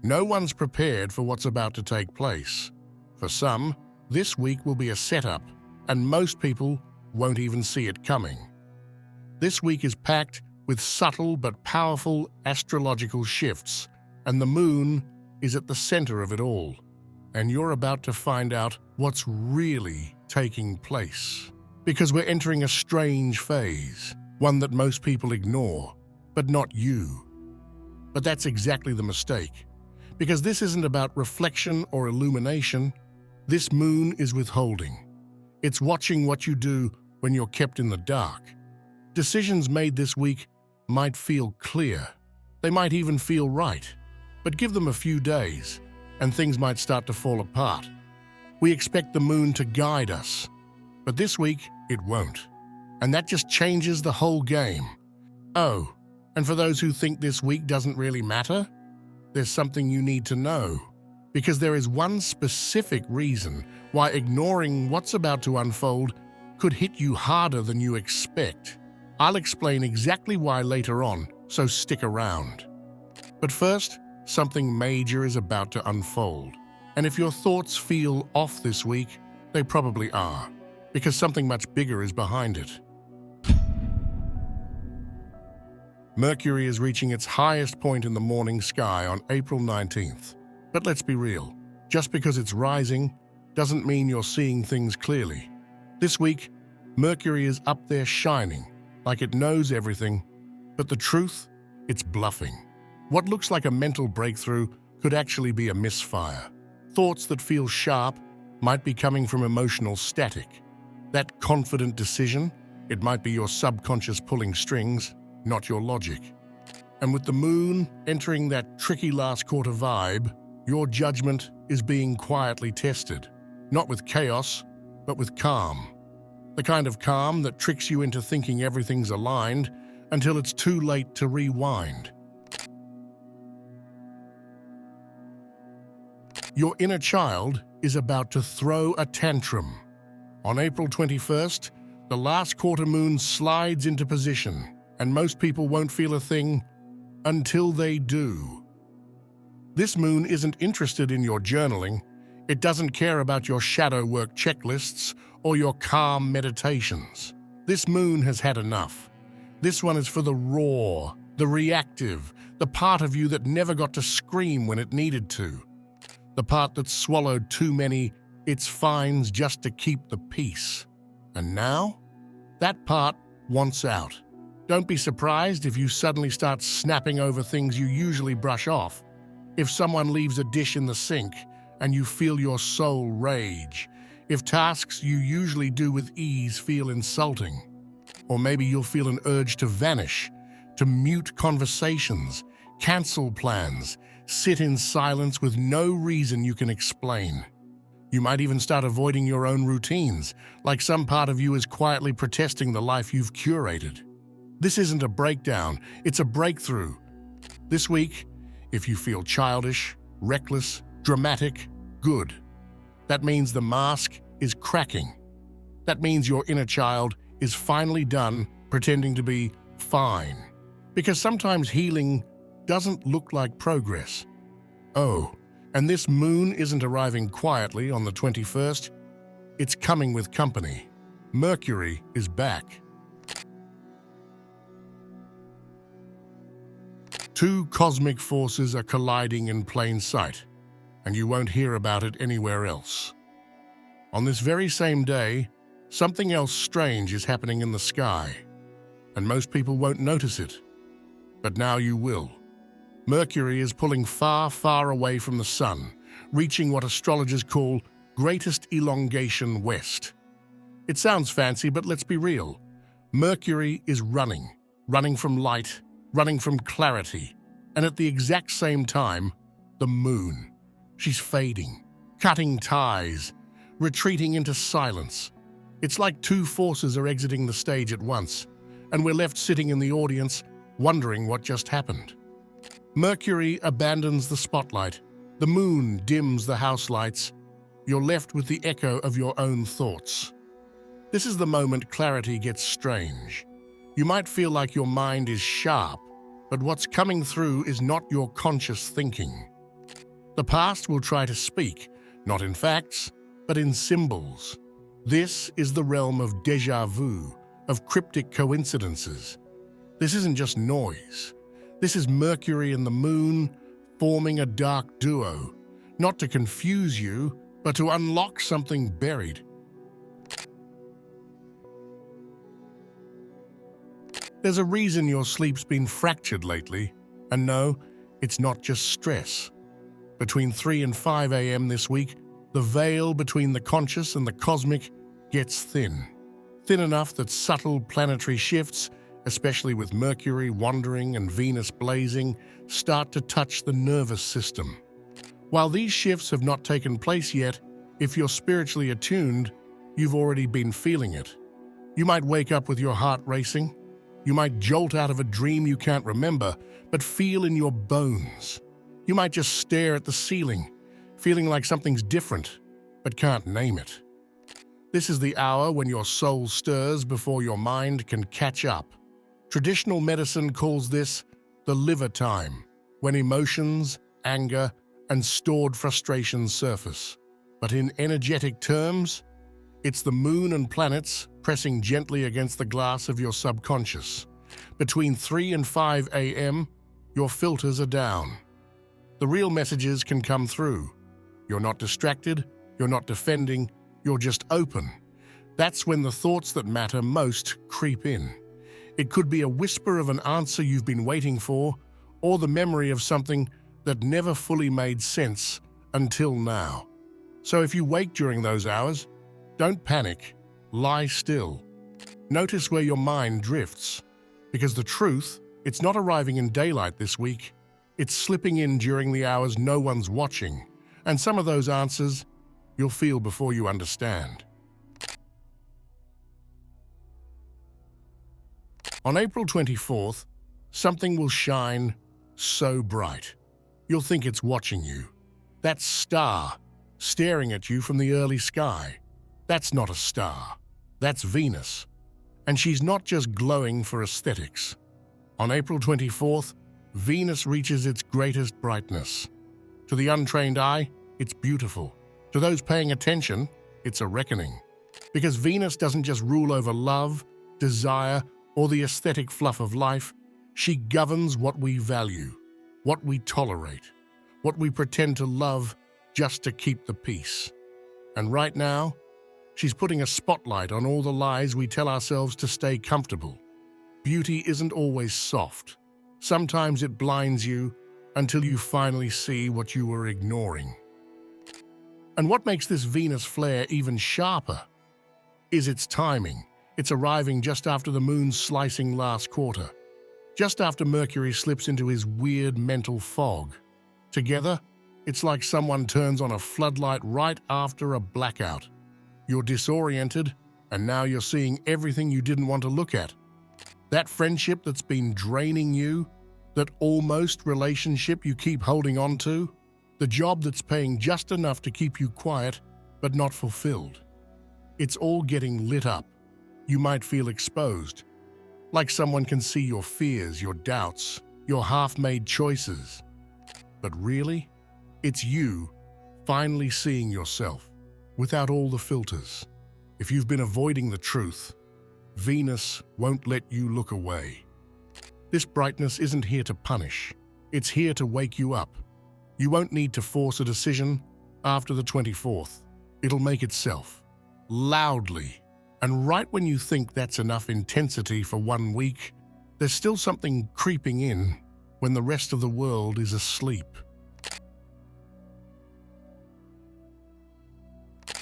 No one's prepared for what's about to take place. For some, this week will be a setup, and most people won't even see it coming. This week is packed with subtle but powerful astrological shifts, and the moon is at the center of it all. And you're about to find out what's really taking place. Because we're entering a strange phase, one that most people ignore, but not you. But that's exactly the mistake. Because this isn't about reflection or illumination. This moon is withholding. It's watching what you do when you're kept in the dark. Decisions made this week might feel clear. They might even feel right. But give them a few days, and things might start to fall apart. We expect the moon to guide us, but this week it won't. And that just changes the whole game. Oh, and for those who think this week doesn't really matter, there's something you need to know. Because there is one specific reason why ignoring what's about to unfold could hit you harder than you expect. I'll explain exactly why later on, so stick around. But first, something major is about to unfold. And if your thoughts feel off this week, they probably are, because something much bigger is behind it. Mercury is reaching its highest point in the morning sky on April 19th. But let's be real, just because it's rising doesn't mean you're seeing things clearly. This week, Mercury is up there shining, like it knows everything, but the truth, it's bluffing. What looks like a mental breakthrough could actually be a misfire. Thoughts that feel sharp might be coming from emotional static. That confident decision, it might be your subconscious pulling strings, not your logic. And with the moon entering that tricky last quarter vibe, your judgment is being quietly tested. Not with chaos, but with calm. The kind of calm that tricks you into thinking everything's aligned until it's too late to rewind. Your inner child is about to throw a tantrum. On April 21st, the last quarter moon slides into position, and most people won't feel a thing until they do. This moon isn't interested in your journaling. It doesn't care about your shadow work checklists or your calm meditations. This moon has had enough. This one is for the raw, the reactive, the part of you that never got to scream when it needed to. The part that swallowed too many "it's fines" just to keep the peace. And now, that part wants out. Don't be surprised if you suddenly start snapping over things you usually brush off. If someone leaves a dish in the sink and you feel your soul rage. If tasks you usually do with ease feel insulting. Or maybe you'll feel an urge to vanish, to mute conversations, cancel plans, sit in silence with no reason you can explain. You might even start avoiding your own routines, like some part of you is quietly protesting the life you've curated. This isn't a breakdown, it's a breakthrough. This week, if you feel childish, reckless, dramatic, good. That means the mask is cracking. That means your inner child is finally done pretending to be fine. Because sometimes healing doesn't look like progress. Oh, and this moon isn't arriving quietly on the 21st. It's coming with company. Mercury is back. Two cosmic forces are colliding in plain sight, and you won't hear about it anywhere else. On this very same day, something else strange is happening in the sky, and most people won't notice it. But now you will. Mercury is pulling far, far away from the sun, reaching what astrologers call greatest elongation west. It sounds fancy, but let's be real. Mercury is running from light, running from clarity, and at the exact same time, the moon. She's fading, cutting ties, retreating into silence. It's like two forces are exiting the stage at once, and we're left sitting in the audience wondering what just happened. Mercury abandons the spotlight. The moon dims the house lights. You're left with the echo of your own thoughts. This is the moment clarity gets strange. You might feel like your mind is sharp, but what's coming through is not your conscious thinking. The past will try to speak, not in facts, but in symbols. This is the realm of déjà vu, of cryptic coincidences. This isn't just noise. This is Mercury and the Moon forming a dark duo, not to confuse you, but to unlock something buried. There's a reason your sleep's been fractured lately, and no, it's not just stress. Between 3 and 5 a.m. this week, the veil between the conscious and the cosmic gets thin. Thin enough that subtle planetary shifts, especially with Mercury wandering and Venus blazing, start to touch the nervous system. While these shifts have not taken place yet, if you're spiritually attuned, you've already been feeling it. You might wake up with your heart racing. You might jolt out of a dream you can't remember, but feel in your bones. You might just stare at the ceiling, feeling like something's different, but can't name it. This is the hour when your soul stirs before your mind can catch up. Traditional medicine calls this the liver time, when emotions, anger, and stored frustrations surface. But in energetic terms, it's the moon and planets pressing gently against the glass of your subconscious. Between 3 and 5 a.m., your filters are down. The real messages can come through. You're not distracted, you're not defending, you're just open. That's when the thoughts that matter most creep in. It could be a whisper of an answer you've been waiting for, or the memory of something that never fully made sense until now. So if you wake during those hours, don't panic, lie still. Notice where your mind drifts, because the truth, it's not arriving in daylight this week, it's slipping in during the hours no one's watching, and some of those answers you'll feel before you understand. On April 24th, something will shine so bright. You'll think it's watching you. That star staring at you from the early sky. That's not a star. That's Venus. And she's not just glowing for aesthetics. On April 24th, Venus reaches its greatest brightness. To the untrained eye, it's beautiful. To those paying attention, it's a reckoning. Because Venus doesn't just rule over love, desire, or the aesthetic fluff of life, she governs what we value, what we tolerate, what we pretend to love just to keep the peace. And right now, she's putting a spotlight on all the lies we tell ourselves to stay comfortable. Beauty isn't always soft. Sometimes it blinds you until you finally see what you were ignoring. And what makes this Venus flare even sharper is its timing. It's arriving just after the moon's slicing last quarter, just after Mercury slips into his weird mental fog. Together, it's like someone turns on a floodlight right after a blackout. You're disoriented, and now you're seeing everything you didn't want to look at. That friendship that's been draining you, that almost relationship you keep holding on to, the job that's paying just enough to keep you quiet but not fulfilled. It's all getting lit up. You might feel exposed, like someone can see your fears, your doubts, your half-made choices. But really, it's you finally seeing yourself without all the filters. If you've been avoiding the truth, Venus won't let you look away. This brightness isn't here to punish. It's here to wake you up. You won't need to force a decision after the 24th. It'll make itself, loudly. And right when you think that's enough intensity for 1 week, there's still something creeping in when the rest of the world is asleep.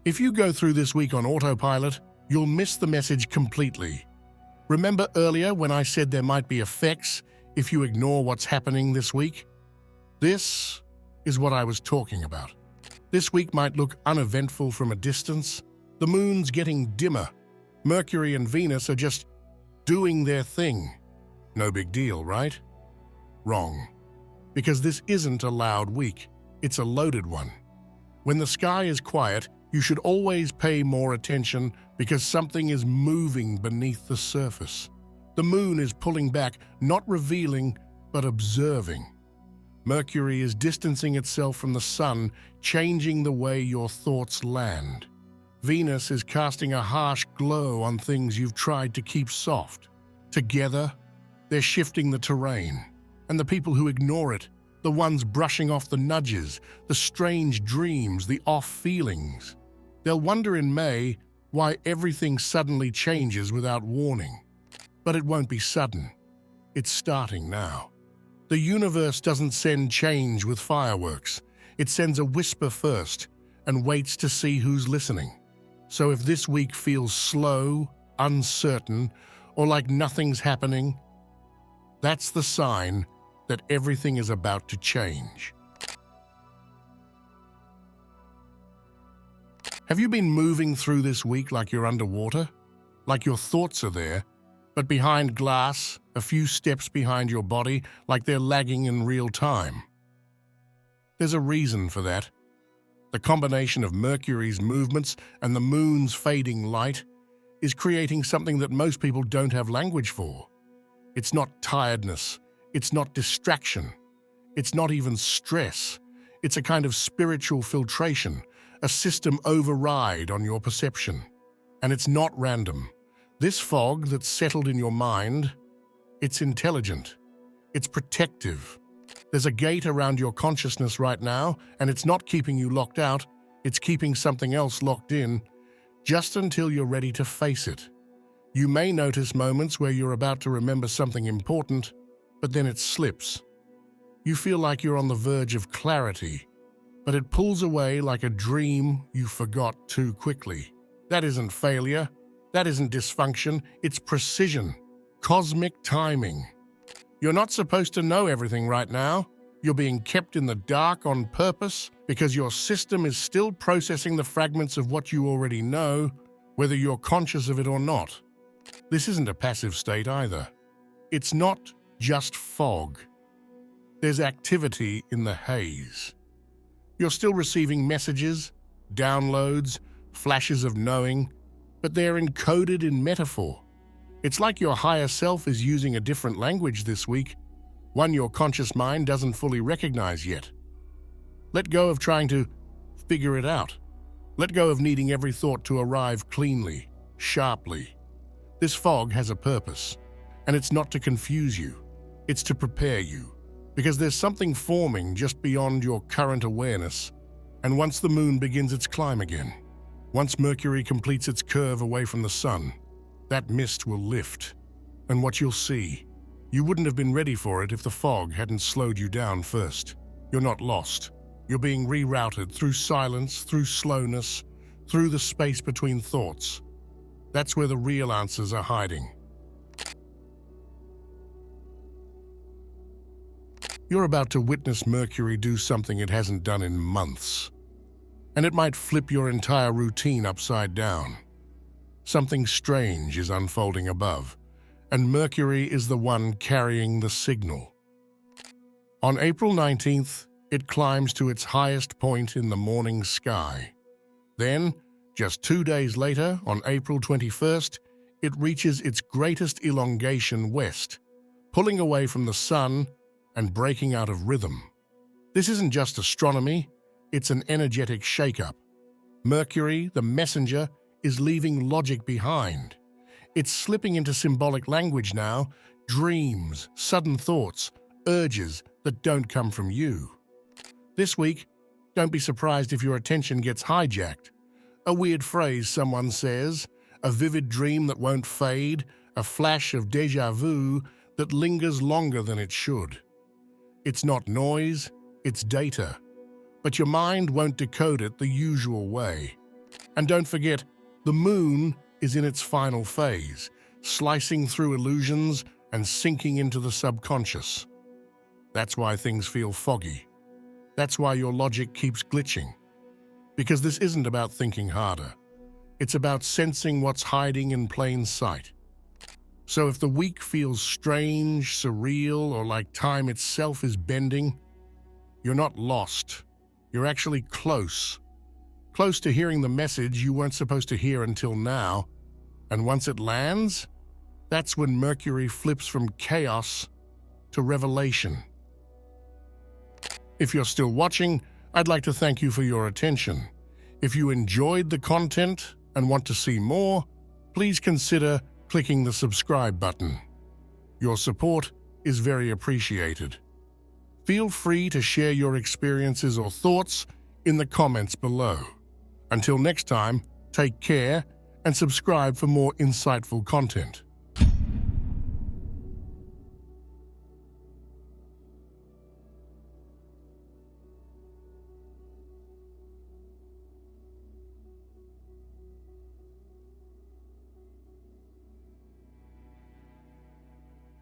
If you go through this week on autopilot, you'll miss the message completely. Remember earlier when I said there might be effects if you ignore what's happening this week? This is what I was talking about. This week might look uneventful from a distance. The moon's getting dimmer. Mercury and Venus are just doing their thing. No big deal, right? Wrong. Because this isn't a loud week. It's a loaded one. When the sky is quiet, you should always pay more attention because something is moving beneath the surface. The moon is pulling back, not revealing, but observing. Mercury is distancing itself from the sun, changing the way your thoughts land. Venus is casting a harsh glow on things you've tried to keep soft. Together, they're shifting the terrain. And the people who ignore it, the ones brushing off the nudges, the strange dreams, the off feelings, they'll wonder in May why everything suddenly changes without warning. But it won't be sudden. It's starting now. The universe doesn't send change with fireworks. It sends a whisper first and waits to see who's listening. So if this week feels slow, uncertain, or like nothing's happening, that's the sign that everything is about to change. Have you been moving through this week like you're underwater? Like your thoughts are there, but behind glass, a few steps behind your body, like they're lagging in real time? There's a reason for that. The combination of Mercury's movements and the moon's fading light is creating something that most people don't have language for. It's not tiredness. It's not distraction. It's not even stress. It's a kind of spiritual filtration, a system override on your perception. And it's not random. This fog that's settled in your mind, it's intelligent. It's protective. There's a gate around your consciousness right now, and it's not keeping you locked out. It's keeping something else locked in, just until you're ready to face it. You may notice moments where you're about to remember something important, but then it slips. You feel like you're on the verge of clarity, but it pulls away like a dream you forgot too quickly. That isn't failure. That isn't dysfunction. It's precision, cosmic timing. You're not supposed to know everything right now. You're being kept in the dark on purpose because your system is still processing the fragments of what you already know, whether you're conscious of it or not. This isn't a passive state either. It's not just fog. There's activity in the haze. You're still receiving messages, downloads, flashes of knowing, but they're encoded in metaphor. It's like your higher self is using a different language this week, one your conscious mind doesn't fully recognize yet. Let go of trying to figure it out. Let go of needing every thought to arrive cleanly, sharply. This fog has a purpose, and it's not to confuse you. It's to prepare you, because there's something forming just beyond your current awareness. And once the moon begins its climb again, once Mercury completes its curve away from the sun, that mist will lift. And what you'll see, you wouldn't have been ready for it if the fog hadn't slowed you down first. You're not lost. You're being rerouted through silence, through slowness, through the space between thoughts. That's where the real answers are hiding. You're about to witness Mercury do something it hasn't done in months. And it might flip your entire routine upside down. Something strange is unfolding above, and Mercury is the one carrying the signal. On April 19th, it climbs to its highest point in the morning sky. Then, just 2 days later, on April 21st, it reaches its greatest elongation west, pulling away from the sun and breaking out of rhythm. This isn't just astronomy, it's an energetic shakeup. Mercury, the messenger, is leaving logic behind. It's slipping into symbolic language now, dreams, sudden thoughts, urges that don't come from you. This week, don't be surprised if your attention gets hijacked. A weird phrase someone says, a vivid dream that won't fade, a flash of déjà vu that lingers longer than it should. It's not noise, it's data. But your mind won't decode it the usual way. And don't forget, the moon is in its final phase, slicing through illusions and sinking into the subconscious. That's why things feel foggy. That's why your logic keeps glitching. Because this isn't about thinking harder. It's about sensing what's hiding in plain sight. So if the week feels strange, surreal, or like time itself is bending, you're not lost. You're actually close. Close to hearing the message you weren't supposed to hear until now. And once it lands, that's when Mercury flips from chaos to revelation. If you're still watching, I'd like to thank you for your attention. If you enjoyed the content and want to see more, please consider clicking the subscribe button. Your support is very appreciated. Feel free to share your experiences or thoughts in the comments below. Until next time, take care and subscribe for more insightful content.